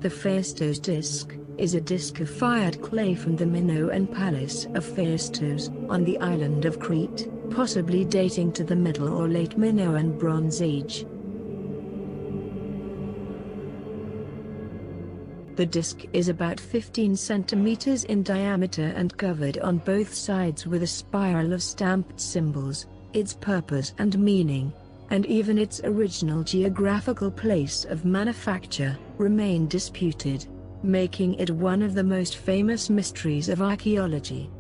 The Phaistos disc is a disc of fired clay from the Minoan palace of Phaistos, on the island of Crete, possibly dating to the Middle or Late Minoan Bronze Age. The disc is about 15 centimeters in diameter and covered on both sides with a spiral of stamped symbols. Its purpose and meaning, and even its original geographical place of manufacture, remain disputed, making it one of the most famous mysteries of archaeology.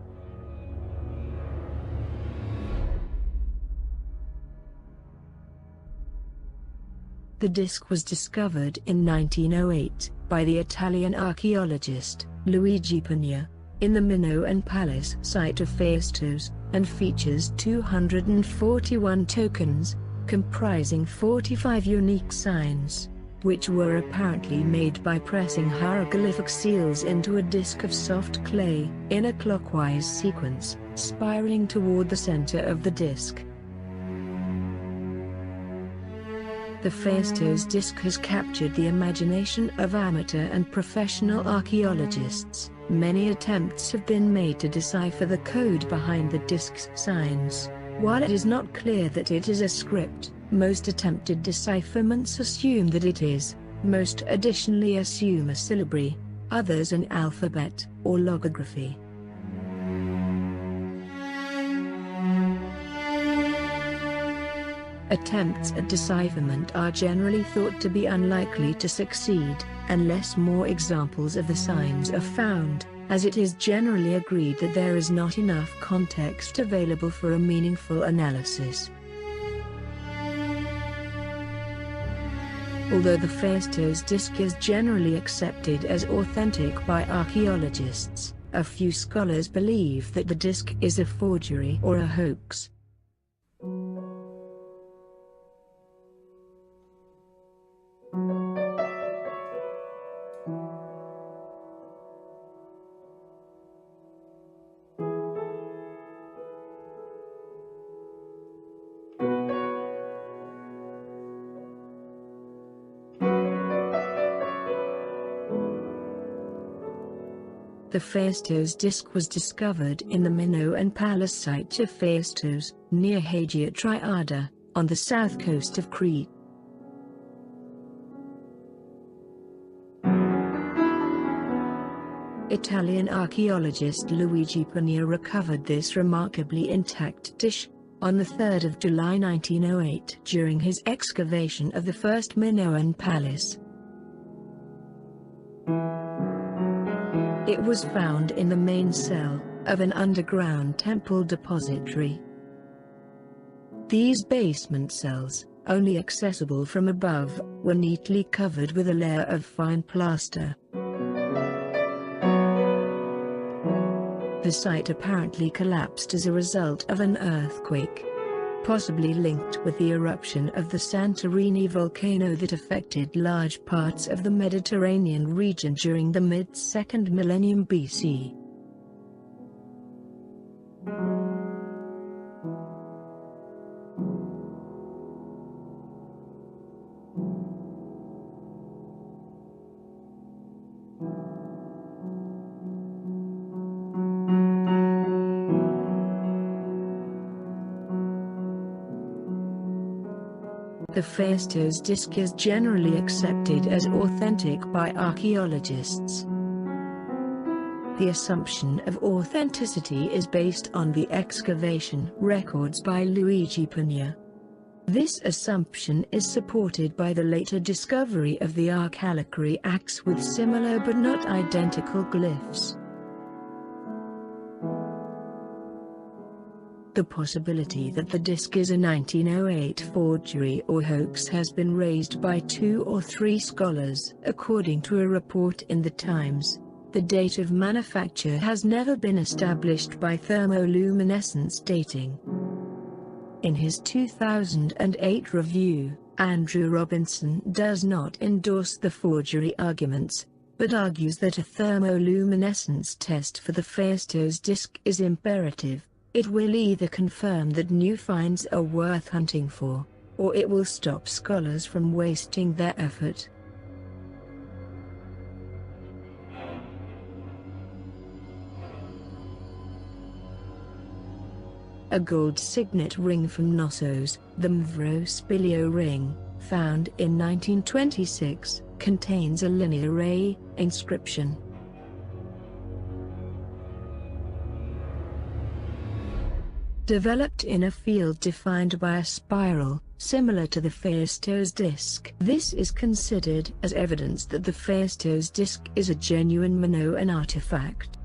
The disc was discovered in 1908 by the Italian archaeologist Luigi Pugna in the Minoan palace site of Phaistos, and features 241 tokens, comprising 45 unique signs, which were apparently made by pressing hieroglyphic seals into a disc of soft clay, in a clockwise sequence, spiraling toward the center of the disc. The Phaistos disc has captured the imagination of amateur and professional archaeologists. Many attempts have been made to decipher the code behind the disc's signs. While it is not clear that it is a script, most attempted decipherments assume that it is. Most additionally assume a syllabary, others an alphabet or logography. Attempts at decipherment are generally thought to be unlikely to succeed, unless more examples of the signs are found, as it is generally agreed that there is not enough context available for a meaningful analysis. Although the Phaistos disc is generally accepted as authentic by archaeologists, a few scholars believe that the disc is a forgery or a hoax. The Phaistos disc was discovered in the Minoan palace site of Phaistos, near Hagia Triada, on the south coast of Crete. Italian archaeologist Luigi Pugna recovered this remarkably intact dish on the 3rd of July 1908 during his excavation of the first Minoan palace. It was found in the main cell of an underground temple depository. These basement cells, only accessible from above, were neatly covered with a layer of fine plaster. The site apparently collapsed as a result of an earthquake, possibly linked with the eruption of the Santorini volcano that affected large parts of the Mediterranean region during the mid-2nd millennium BC. The Phaistos disc is generally accepted as authentic by archaeologists. The assumption of authenticity is based on the excavation records by Luigi Pugna. This assumption is supported by the later discovery of the Archalicary axe with similar but not identical glyphs. The possibility that the disc is a 1908 forgery or hoax has been raised by 2 or 3 scholars. According to a report in the Times, the date of manufacture has never been established by thermoluminescence dating. In his 2008 review, Andrew Robinson does not endorse the forgery arguments, but argues that a thermoluminescence test for the Phaistos disc is imperative. It will either confirm that new finds are worth hunting for, or it will stop scholars from wasting their effort. A gold signet ring from Knossos, the Mvrospilio ring, found in 1926, contains a linear A inscription. Developed in a field defined by a spiral, similar to the Phaistos disk. This is considered as evidence that the Phaistos disk is a genuine Minoan artifact.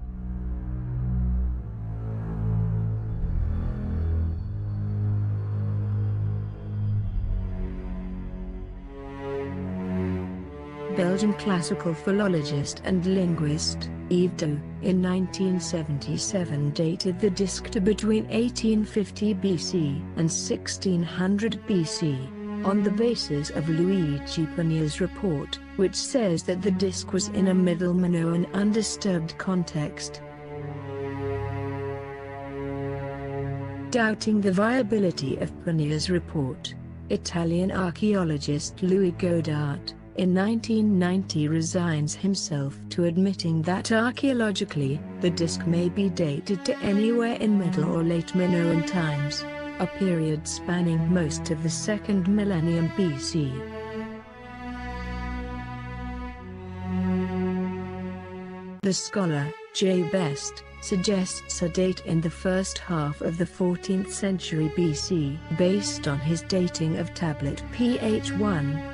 Belgian classical philologist and linguist, Yves Douw, in 1977 dated the disk to between 1850 BC and 1600 BC, on the basis of Luigi Pugna's report, which says that the disk was in a Middle Minoan undisturbed context. Doubting the viability of Pugna's report, Italian archaeologist Louis Godart, in 1990 resigns himself to admitting that archaeologically, the disk may be dated to anywhere in Middle or Late Minoan times, a period spanning most of the second millennium BC. The scholar, J. Best, suggests a date in the first half of the 14th century BC based on his dating of tablet pH1.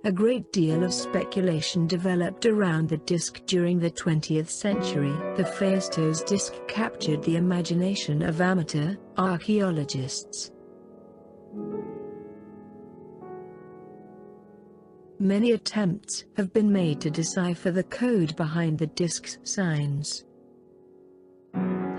A great deal of speculation developed around the disk during the 20th century. The Phaistos disk captured the imagination of amateur archaeologists. Many attempts have been made to decipher the code behind the disk's signs.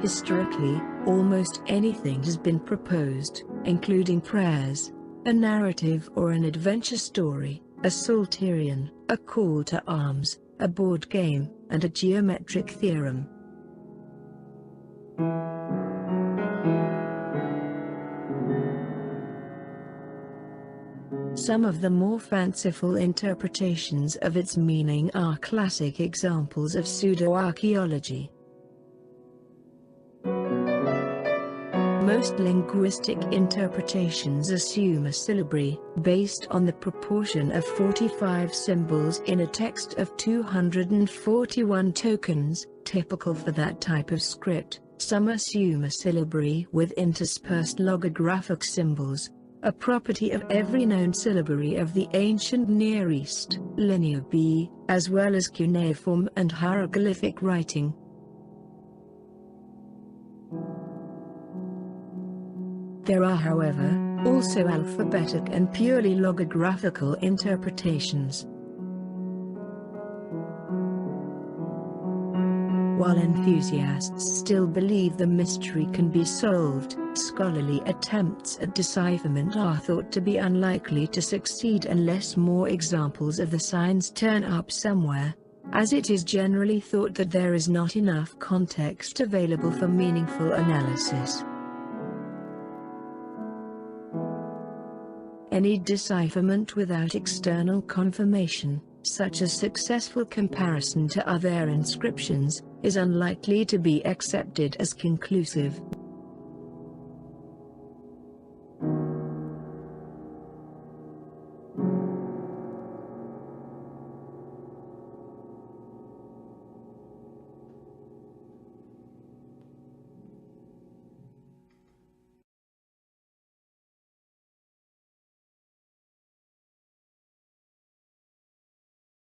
Historically, almost anything has been proposed, including prayers, a narrative or an adventure story, a psalterion, a call to arms, a board game, and a geometric theorem. Some of the more fanciful interpretations of its meaning are classic examples of pseudo-archaeology. Most linguistic interpretations assume a syllabary, based on the proportion of 45 symbols in a text of 241 tokens, typical for that type of script. Some assume a syllabary with interspersed logographic symbols, a property of every known syllabary of the ancient Near East, linear B, as well as cuneiform and hieroglyphic writing. There are, however, also alphabetic and purely logographical interpretations. While enthusiasts still believe the mystery can be solved, scholarly attempts at decipherment are thought to be unlikely to succeed unless more examples of the signs turn up somewhere, as it is generally thought that there is not enough context available for meaningful analysis. Any decipherment without external confirmation, such as successful comparison to other inscriptions, is unlikely to be accepted as conclusive.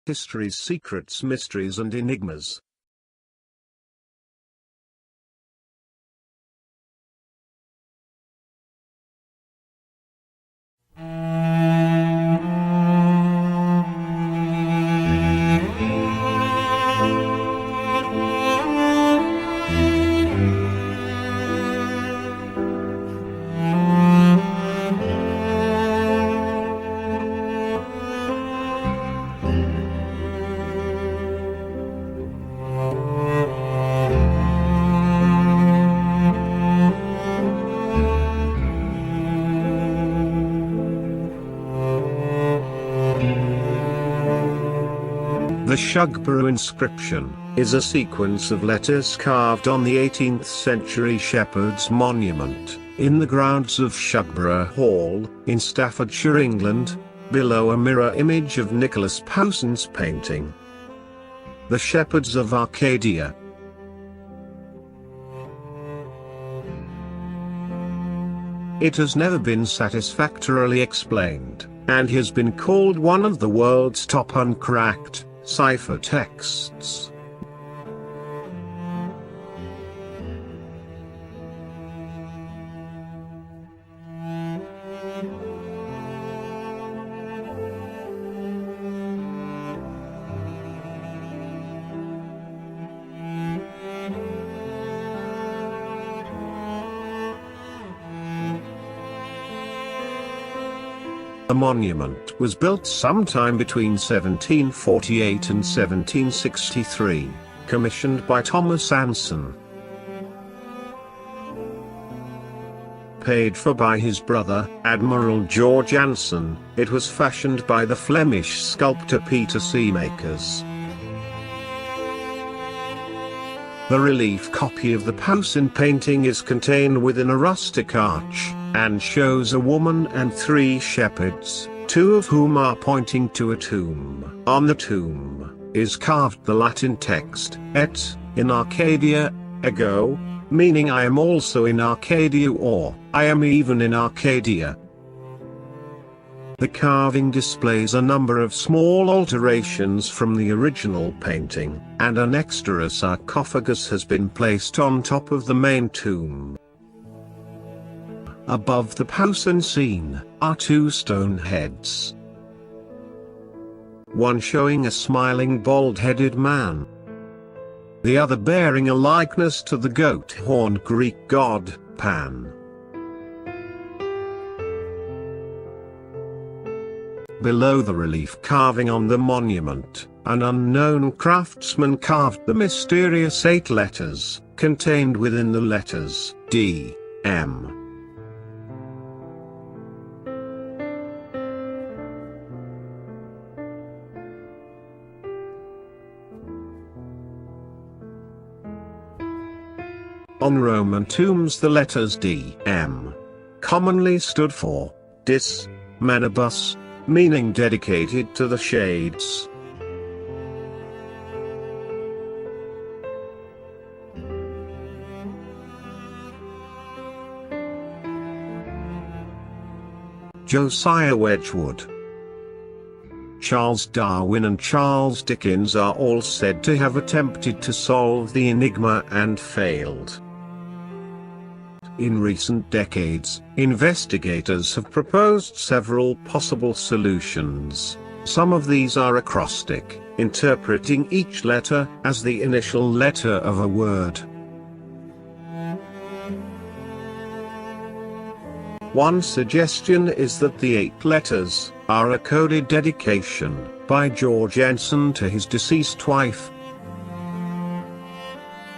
History's secrets, mysteries and enigmas. The Shugborough inscription is a sequence of letters carved on the 18th century shepherd's monument in the grounds of Shugborough Hall, in Staffordshire, England, below a mirror image of Nicholas Poussin's painting, The Shepherds of Arcadia. It has never been satisfactorily explained, and has been called one of the world's top uncracked cipher texts. The monument was built sometime between 1748 and 1763, commissioned by Thomas Anson. Paid for by his brother, Admiral George Anson, it was fashioned by the Flemish sculptor Peter Seemakers. The relief copy of the Poussin painting is contained within a rustic arch, and shows a woman and 3 shepherds, 2 of whom are pointing to a tomb. On the tomb is carved the Latin text, Et in Arcadia, ego, meaning I am also in Arcadia, or I am even in Arcadia. The carving displays a number of small alterations from the original painting, and an extra sarcophagus has been placed on top of the main tomb. Above the Poussin scene are 2 stone heads, one showing a smiling bald-headed man, the other bearing a likeness to the goat-horned Greek god, Pan. Below the relief carving on the monument, an unknown craftsman carved the mysterious 8 letters, contained within the letters D, M. On Roman tombs the letters D, M commonly stood for Dis Manibus, meaning dedicated to the shades. Josiah Wedgwood, Charles Darwin and Charles Dickens are all said to have attempted to solve the enigma and failed. In recent decades, investigators have proposed several possible solutions. Some of these are acrostic, interpreting each letter as the initial letter of a word. One suggestion is that the 8 letters are a coded dedication by George Anson to his deceased wife.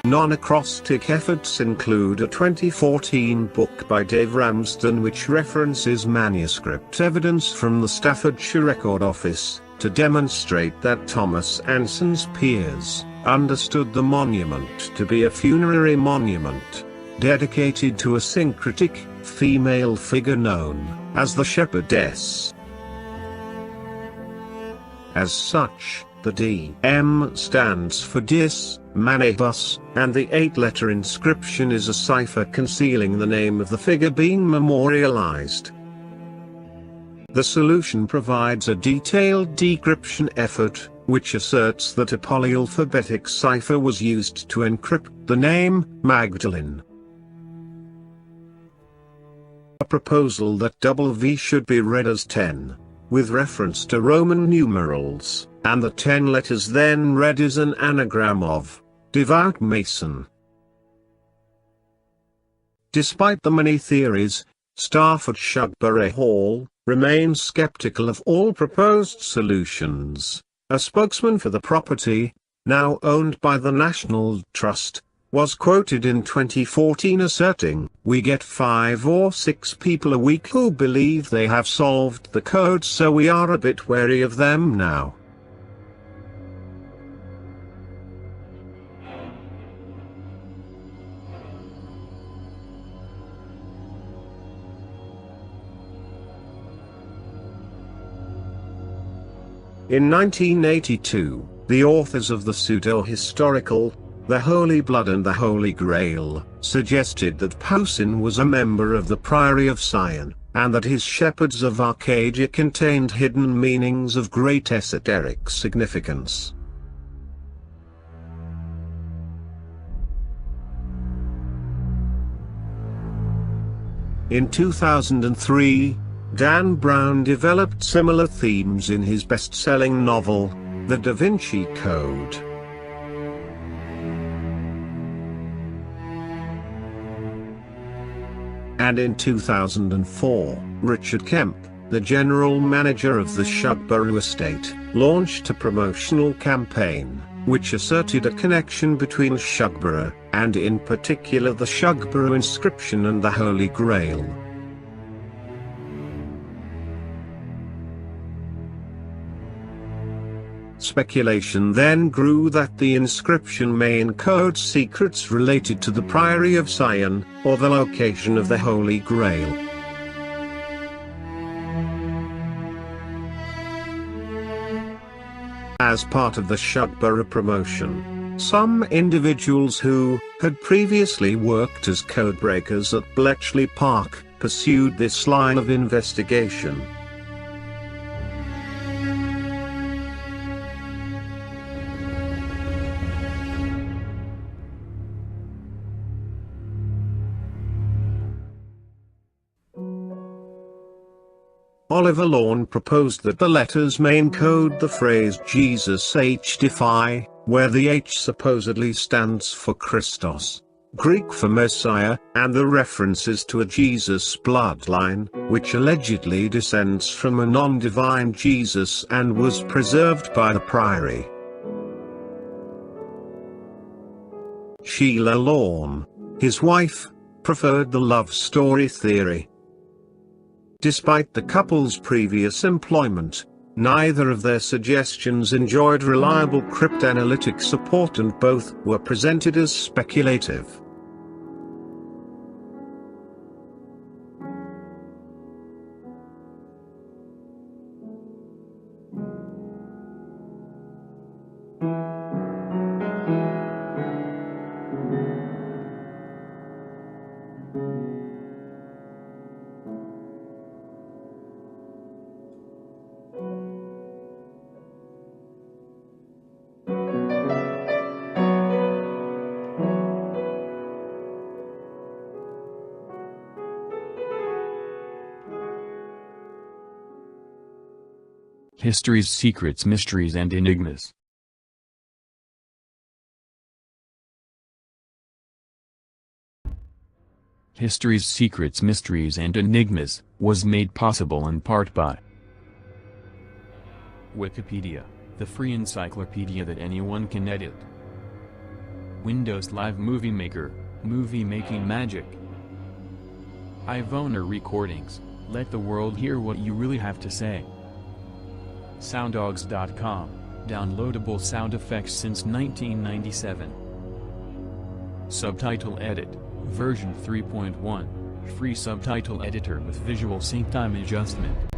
Non-acrostic efforts include a 2014 book by Dave Ramsden which references manuscript evidence from the Staffordshire Record Office, to demonstrate that Thomas Anson's peers understood the monument to be a funerary monument, dedicated to a syncretic, female figure known as the shepherdess. As such, the D.M. stands for Dis Manibus, and the 8-letter inscription is a cipher concealing the name of the figure being memorialized. The solution provides a detailed decryption effort, which asserts that a polyalphabetic cipher was used to encrypt the name Magdalene. A proposal that V should be read as 10, with reference to Roman numerals, and the 10 letters then read as an anagram of devout mason. Despite the many theories, staff at Shugborough Hall remains skeptical of all proposed solutions. A spokesman for the property, now owned by the National Trust, was quoted in 2014 asserting, "We get 5 or 6 people a week who believe they have solved the code, so we are a bit wary of them now." In 1982, the authors of the pseudo-historical, The Holy Blood and the Holy Grail, suggested that Phaistos was a member of the Priory of Sion, and that his shepherds of Arcadia contained hidden meanings of great esoteric significance. In 2003, Dan Brown developed similar themes in his best-selling novel, The Da Vinci Code. And in 2004, Richard Kemp, the general manager of the Shugborough estate, launched a promotional campaign, which asserted a connection between Shugborough, and in particular the Shugborough inscription and the Holy Grail. Speculation then grew that the inscription may encode secrets related to the Priory of Sion, or the location of the Holy Grail. As part of the Shugborough promotion, some individuals who had previously worked as codebreakers at Bletchley Park pursued this line of investigation. Oliver Lorne proposed that the letters may encode the phrase Jesus H-defy, where the H supposedly stands for Christos, Greek for Messiah, and the references to a Jesus bloodline, which allegedly descends from a non-divine Jesus and was preserved by the Priory. Sheila Lorne, his wife, preferred the love story theory. Despite the couple's previous employment, neither of their suggestions enjoyed reliable cryptanalytic support and both were presented as speculative. History's Secrets, Mysteries and Enigmas. History's Secrets, Mysteries and Enigmas was made possible in part by Wikipedia, the free encyclopedia that anyone can edit. Windows Live Movie Maker, movie making magic. Ivona Recordings, let the world hear what you really have to say. Sounddogs.com, downloadable sound effects since 1997. Subtitle Edit, version 3.1, free subtitle editor with visual sync time adjustment.